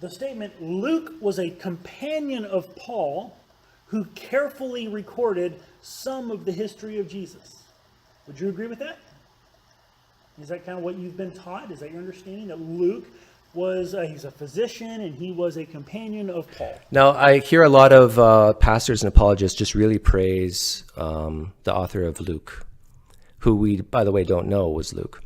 the statement, Luke was a companion of Paul who carefully recorded some of the history of Jesus. Would you agree with that? Is that kind of what you've been taught? Is that your understanding that Luke was, he's a physician and he was a companion of Paul? Now, I hear a lot of pastors and apologists just really praise the author of Luke, who we, by the way, don't know was Luke.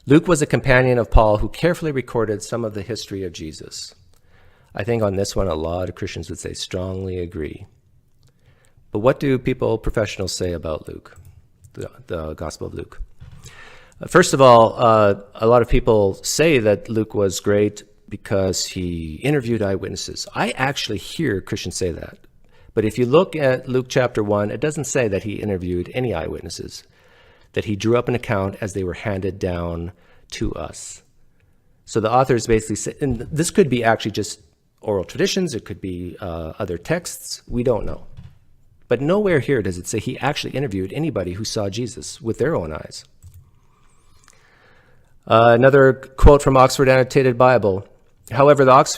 Luke was a companion of Paul who carefully recorded some of the history of Jesus. I think on this one, a lot of Christians would say strongly agree. But what do professionals say about Luke, the Gospel of Luke? First of all, a lot of people say that Luke was great because he interviewed eyewitnesses. I actually hear Christians say that. But if you look at Luke chapter 1, it doesn't say that he interviewed any eyewitnesses, that he drew up an account as they were handed down to us. So the authors basically say, and this could be actually just oral traditions, it could be other texts, we don't know. But nowhere here does it say he actually interviewed anybody who saw Jesus with their own eyes. Another quote from Oxford Annotated Bible. However, the Ox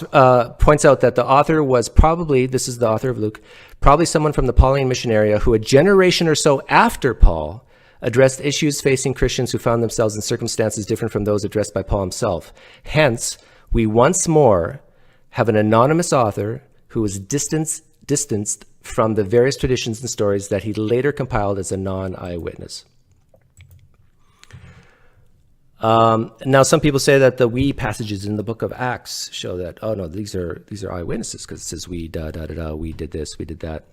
points out that the author was probably, this is the author of Luke, probably someone from the Pauline mission area who a generation or so after Paul addressed issues facing Christians who found themselves in circumstances different from those addressed by Paul himself. Hence, we once more have an anonymous author who was distanced from the various traditions and stories that he later compiled as a non-eyewitness. Now, some people say that the we passages in the book of Acts show that, oh no, these are eyewitnesses because it says we, we did this, we did that.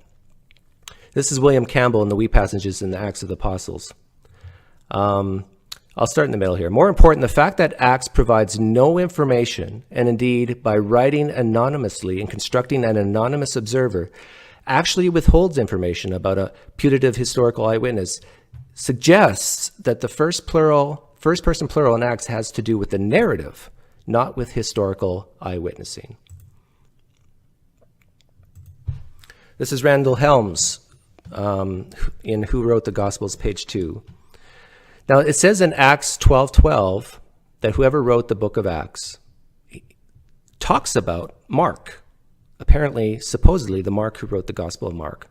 This is William Campbell in the we passages in the Acts of the Apostles. I'll start in the middle here. More important, the fact that Acts provides no information, and indeed by writing anonymously and constructing an anonymous observer, actually withholds information about a putative historical eyewitness, suggests that the first person plural in Acts has to do with the narrative, not with historical eyewitnessing. This is Randall Helms in Who Wrote the Gospels, page 2. Now, it says in Acts 12:12 that whoever wrote the book of Acts talks about Mark, apparently, supposedly, the Mark who wrote the Gospel of Mark.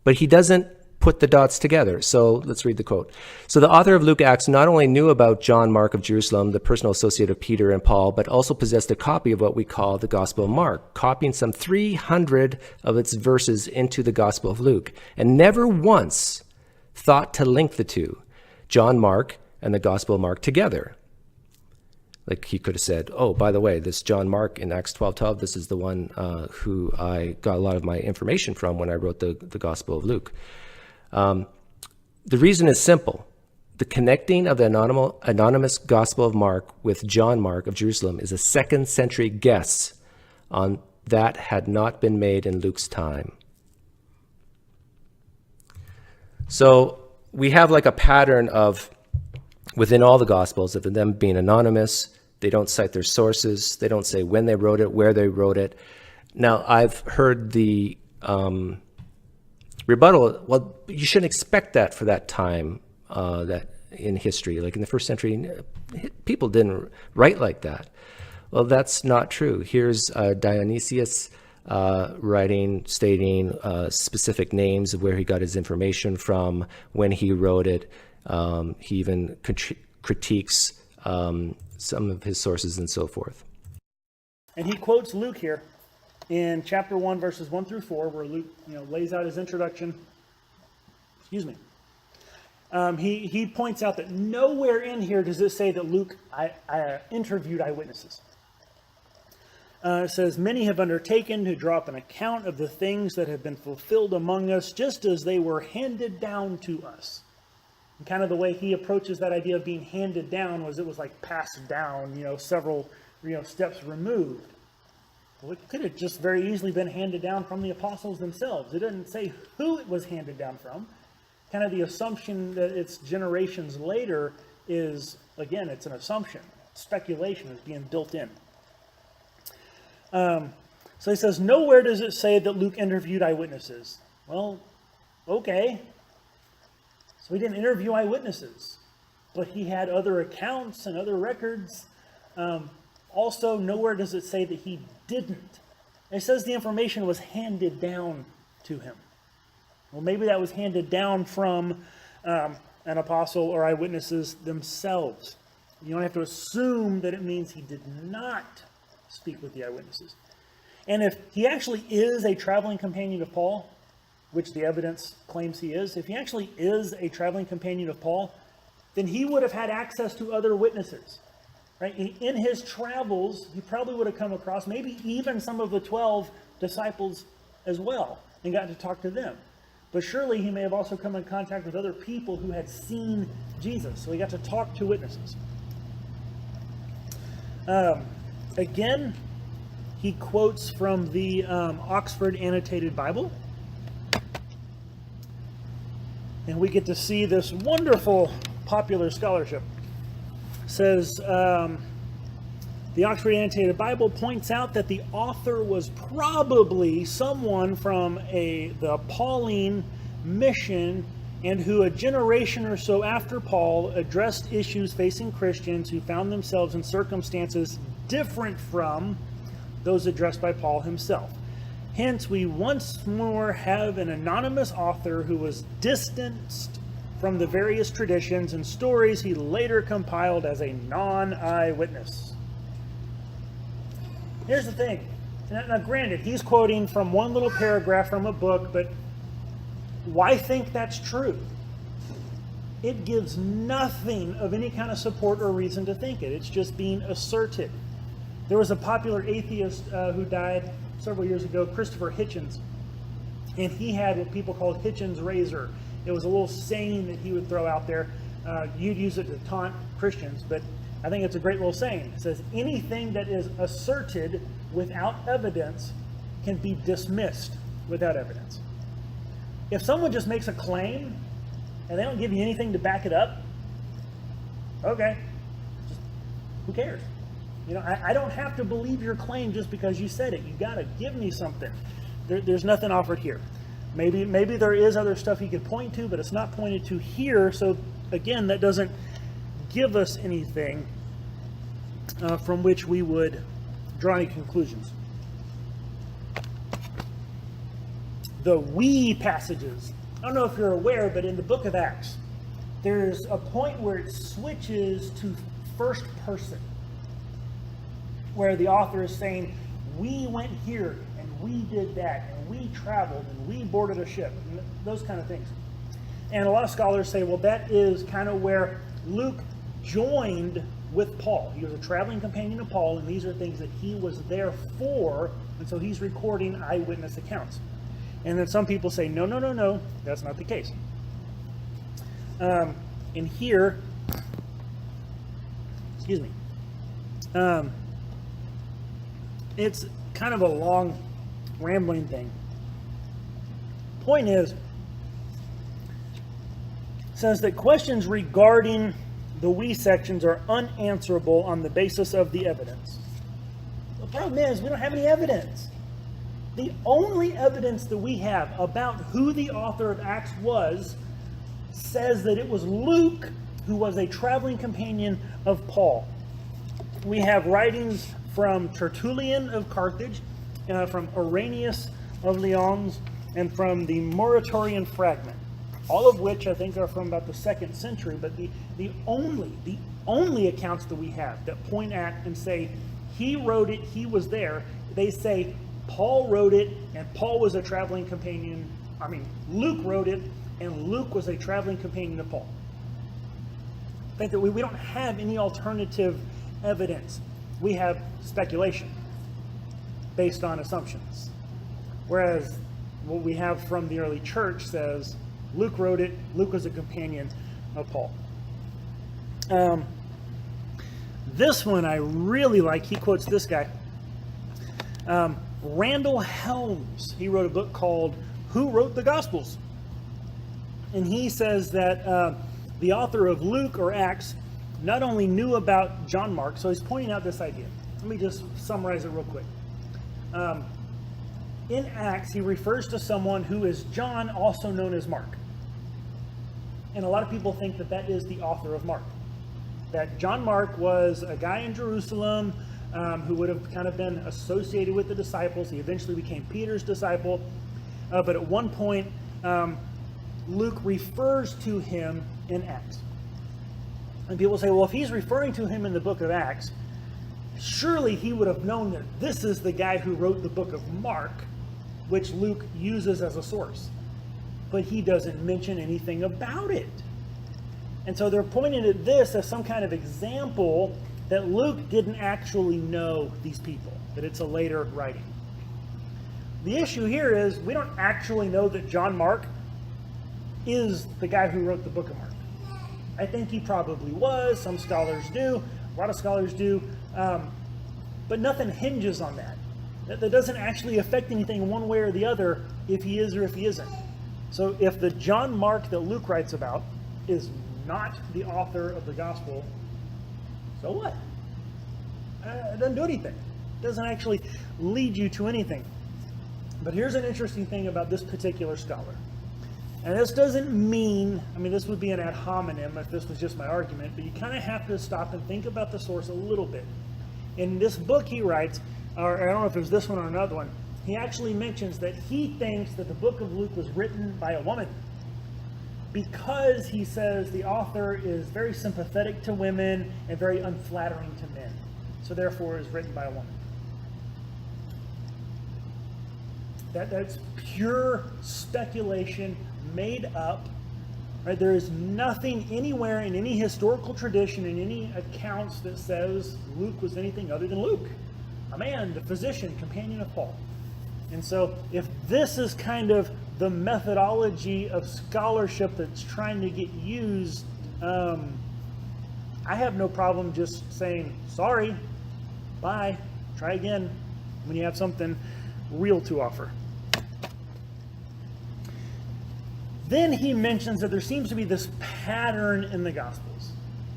But he doesn't put the dots together. So let's read the quote. So the author of Luke Acts not only knew about John Mark of Jerusalem, the personal associate of Peter and Paul, but also possessed a copy of what we call the Gospel of Mark, copying some 300 of its verses into the Gospel of Luke, and never once thought to link the two, John Mark and the Gospel of Mark, together. Like he could have said, oh, by the way, this John Mark in Acts 12:12, this is the one who I got a lot of my information from when I wrote the Gospel of Luke. The reason is simple. The connecting of the anonymous Gospel of Mark with John Mark of Jerusalem is a 2nd century guess on that had not been made in Luke's time. So we have like a pattern of, within all the Gospels, of them being anonymous. They don't cite their sources. They don't say when they wrote it, where they wrote it. Now, I've heard the rebuttal, well, you shouldn't expect that for that time that in history. Like in the 1st century, people didn't write like that. Well, that's not true. Here's Dionysius writing, stating specific names of where he got his information from, when he wrote it. He even critiques some of his sources and so forth. And he quotes Luke here in chapter 1, verses 1 through 4, where Luke lays out his introduction. Excuse me. He points out that nowhere in here does it say that Luke interviewed eyewitnesses. It says, many have undertaken to draw up an account of the things that have been fulfilled among us, just as they were handed down to us. And kind of the way he approaches that idea of being handed down was it was like passed down, several steps removed. Well, it could have just very easily been handed down from the apostles themselves. It doesn't say who it was handed down from. Kind of the assumption that it's generations later is, again, it's an assumption. Speculation is being built in. So he says, nowhere does it say that Luke interviewed eyewitnesses. Well, okay. So he didn't interview eyewitnesses, but he had other accounts and other records. also nowhere does it say that he didn't. It says the information was handed down to him. Well, maybe that was handed down from an apostle or eyewitnesses themselves. You don't have to assume that it means he did not speak with the eyewitnesses. And if he actually is a traveling companion of Paul, which the evidence claims he is, if he actually is a traveling companion of Paul, then he would have had access to other witnesses. Right? In his travels, he probably would have come across maybe even some of the 12 disciples as well and gotten to talk to them. But surely he may have also come in contact with other people who had seen Jesus. So he got to talk to witnesses. Again, he quotes from the Oxford Annotated Bible. And we get to see this wonderful popular scholarship. It says, the Oxford Annotated Bible points out that the author was probably someone from the Pauline mission and who a generation or so after Paul addressed issues facing Christians who found themselves in circumstances different from those addressed by Paul himself. Hence, we once more have an anonymous author who was distanced from the various traditions and stories he later compiled as a non-eyewitness. Here's the thing. Now, granted, he's quoting from one little paragraph from a book, but why think that's true? It gives nothing of any kind of support or reason to think it. It's just being asserted. There was a popular atheist who died several years ago, Christopher Hitchens, and he had what people called Hitchens' razor. It was a little saying that he would throw out there. You'd use it to taunt Christians, but I think it's a great little saying. It says, anything that is asserted without evidence can be dismissed without evidence. If someone just makes a claim and they don't give you anything to back it up, okay, just, who cares? You know, I don't have to believe your claim just because you said it. You got to give me something. There's nothing offered here. Maybe there is other stuff he could point to, but it's not pointed to here. So again, that doesn't give us anything from which we would draw any conclusions. The we passages. I don't know if you're aware, but in the book of Acts, there's a point where it switches to first person, where the author is saying, we went here, and we did that, and we traveled, and we boarded a ship, and those kind of things. And a lot of scholars say, well, that is kind of where Luke joined with Paul. He was a traveling companion of Paul, and these are things that he was there for, and so he's recording eyewitness accounts. And then some people say, no, that's not the case. In here, excuse me, it's kind of a long, rambling thing. Point is, says that questions regarding the we sections are unanswerable on the basis of the evidence. The problem is, we don't have any evidence. The only evidence that we have about who the author of Acts was says that it was Luke who was a traveling companion of Paul. We have writings from Tertullian of Carthage, from Irenaeus of Lyons, and from the Muratorian fragment, all of which I think are from about the 2nd century, but the only accounts that we have that point at and say he wrote it, he was there, they say Paul wrote it, and Paul was a traveling companion. Luke wrote it, and Luke was a traveling companion of Paul. I think that we don't have any alternative evidence. We have speculation based on assumptions. Whereas what we have from the early church says Luke wrote it, Luke was a companion of Paul. This one I really like. He quotes this guy. Randall Helms, he wrote a book called Who Wrote the Gospels? And he says that the author of Luke or Acts not only knew about John Mark, so he's pointing out this idea. Let me just summarize it real quick. In Acts, he refers to someone who is John, also known as Mark. And a lot of people think that that is the author of Mark. That John Mark was a guy in Jerusalem who would have kind of been associated with the disciples. He eventually became Peter's disciple. But at one point, Luke refers to him in Acts. And people say, well, if he's referring to him in the book of Acts, surely he would have known that this is the guy who wrote the book of Mark, which Luke uses as a source. But he doesn't mention anything about it. And so they're pointing at this as some kind of example that Luke didn't actually know these people, that it's a later writing. The issue here is we don't actually know that John Mark is the guy who wrote the book of Mark. I think he probably was. Some scholars do. A lot of scholars do. But nothing hinges on that. That doesn't actually affect anything one way or the other if he is or if he isn't. So if the John Mark that Luke writes about is not the author of the gospel, so what? It doesn't do anything. It doesn't actually lead you to anything. But here's an interesting thing about this particular scholar. And this doesn't mean, this would be an ad hominem if this was just my argument, but you kind of have to stop and think about the source a little bit. In this book he writes, or I don't know if it was this one or another one, he actually mentions that he thinks that the book of Luke was written by a woman, because he says the author is very sympathetic to women and very unflattering to men. So therefore it is written by a woman. That's pure speculation, made up. Right? There is nothing anywhere in any historical tradition, in any accounts, that says Luke was anything other than Luke, a man, the physician, companion of Paul. And so if this is kind of the methodology of scholarship that's trying to get used, I have no problem just saying, sorry, bye, try again when you have something real to offer. Then he mentions that there seems to be this pattern in the Gospels.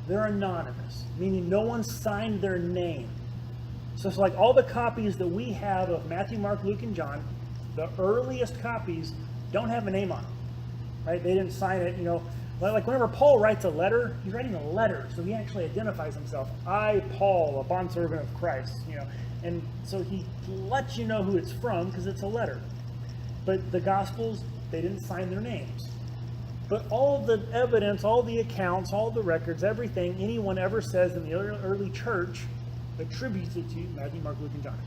They're anonymous, meaning no one signed their name. So it's like all the copies that we have of Matthew, Mark, Luke, and John, the earliest copies don't have a name on them, right? They didn't sign it, Like whenever Paul writes a letter, he's writing a letter, so he actually identifies himself. I, Paul, a bondservant of Christ, And so he lets you know who it's from because it's a letter. But the Gospels, they didn't sign their names. But all the evidence, all the accounts, all the records, everything anyone ever says in the early church attributes it to Matthew, Mark, Luke, and John.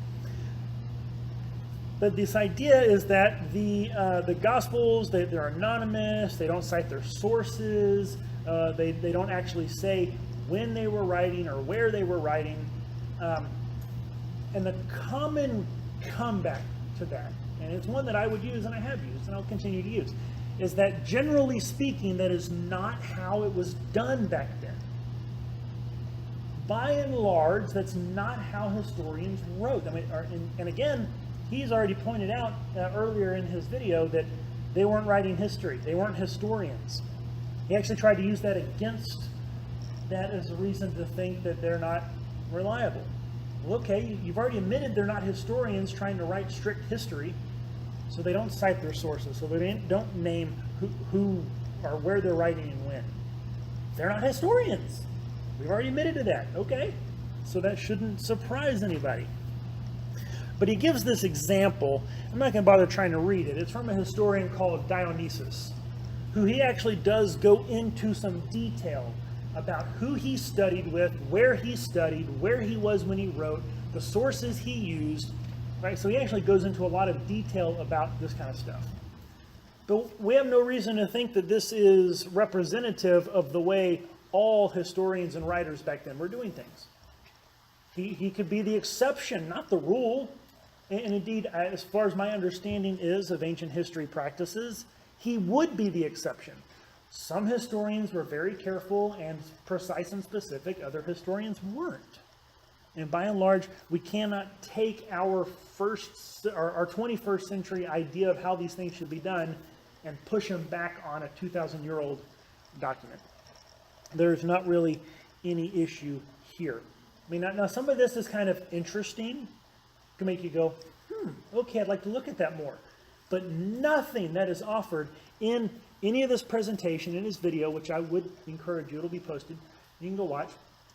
But this idea is that the Gospels, they're anonymous, they don't cite their sources, they don't actually say when they were writing or where they were writing. And the common comeback to that, and it's one that I would use and I have used and I'll continue to use, is that generally speaking, that is not how it was done back then. By and large, that's not how historians wrote. And again, he's already pointed out earlier in his video that they weren't writing history. They weren't historians. He actually tried to use that against that as a reason to think that they're not reliable. Well, okay, you've already admitted they're not historians trying to write strict history, so they don't cite their sources, so they don't name who or where they're writing and when. They're not historians. We've already admitted to that. Okay, so that shouldn't surprise anybody. But he gives this example. I'm not going to bother trying to read it. It's from a historian called Dionysius, who he actually does go into some detail about who he studied with, where he studied, where he was when he wrote, the sources he used, right? So he actually goes into a lot of detail about this kind of stuff. But we have no reason to think that this is representative of the way all historians and writers back then were doing things. He could be the exception, not the rule. And indeed, as far as my understanding is of ancient history practices, he would be the exception. Some historians were very careful and precise and specific. Other historians weren't. And by and large, we cannot take our 21st century idea of how these things should be done and push them back on a 2,000-year-old document. There's not really any issue here. Now some of this is kind of interesting to make you go, okay, I'd like to look at that more. But nothing that is offered in any of this presentation, in this video, which I would encourage you, it'll be posted, you can go watch.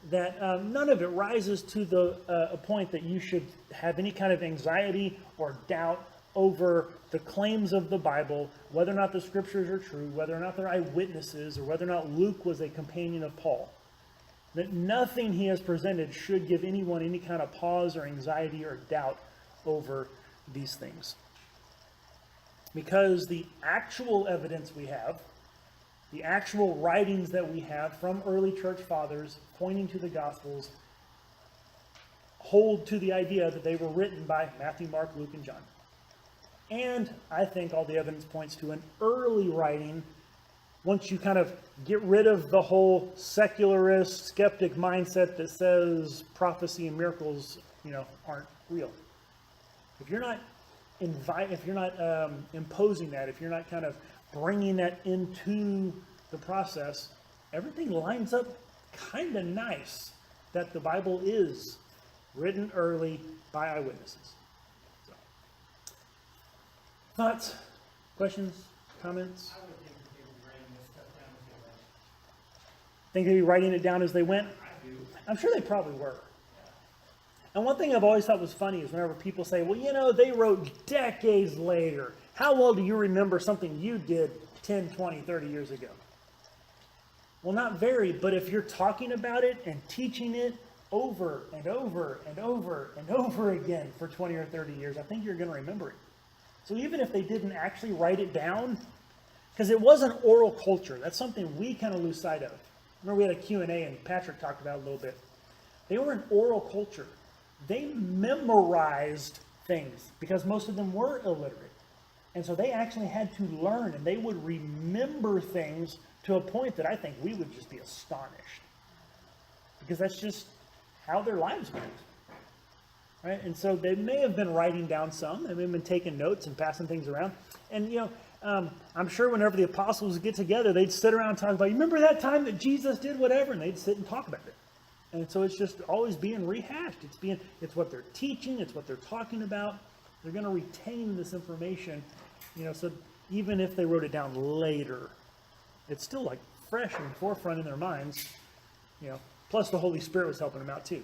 that none of it rises to a point that you should have any kind of anxiety or doubt over the claims of the Bible, whether or not the scriptures are true, whether or not they're eyewitnesses, or whether or not Luke was a companion of Paul. That nothing he has presented should give anyone any kind of pause or anxiety or doubt over these things. Because the actual evidence we have, the actual writings that we have from early church fathers pointing to the Gospels, hold to the idea that they were written by Matthew, Mark, Luke, and John. And I think all the evidence points to an early writing, once you kind of get rid of the whole secularist, skeptic mindset that says prophecy and miracles, aren't real. If you're not imposing that, if you're not kind of bringing that into the process, everything lines up kind of nice that the Bible is written early by eyewitnesses. So, thoughts, questions, comments? I would think that they were writing this stuff down as they went. Think they'd be writing it down as they went? I do. I'm sure they probably were. And one thing I've always thought was funny is whenever people say, well, they wrote decades later. How well do you remember something you did 10, 20, 30 years ago? Well, not very, but if you're talking about it and teaching it over and over and over and over again for 20 or 30 years, I think you're going to remember it. So even if they didn't actually write it down, because it was an oral culture, that's something we kind of lose sight of. Remember we had a Q&A and Patrick talked about it a little bit. They were an oral culture. They memorized things because most of them were illiterate. And so they actually had to learn, and they would remember things to a point that I think we would just be astonished. Because that's just how their lives went. Right? And so they may have been writing down some, they may have been taking notes and passing things around. And, I'm sure whenever the apostles would get together, they'd sit around and talk about, you remember that time that Jesus did whatever? And they'd sit and talk about it. And so it's just always being rehashed. It's what they're teaching. It's what they're talking about. They're going to retain this information, so even if they wrote it down later, it's still like fresh and forefront in their minds, plus the Holy Spirit was helping them out too.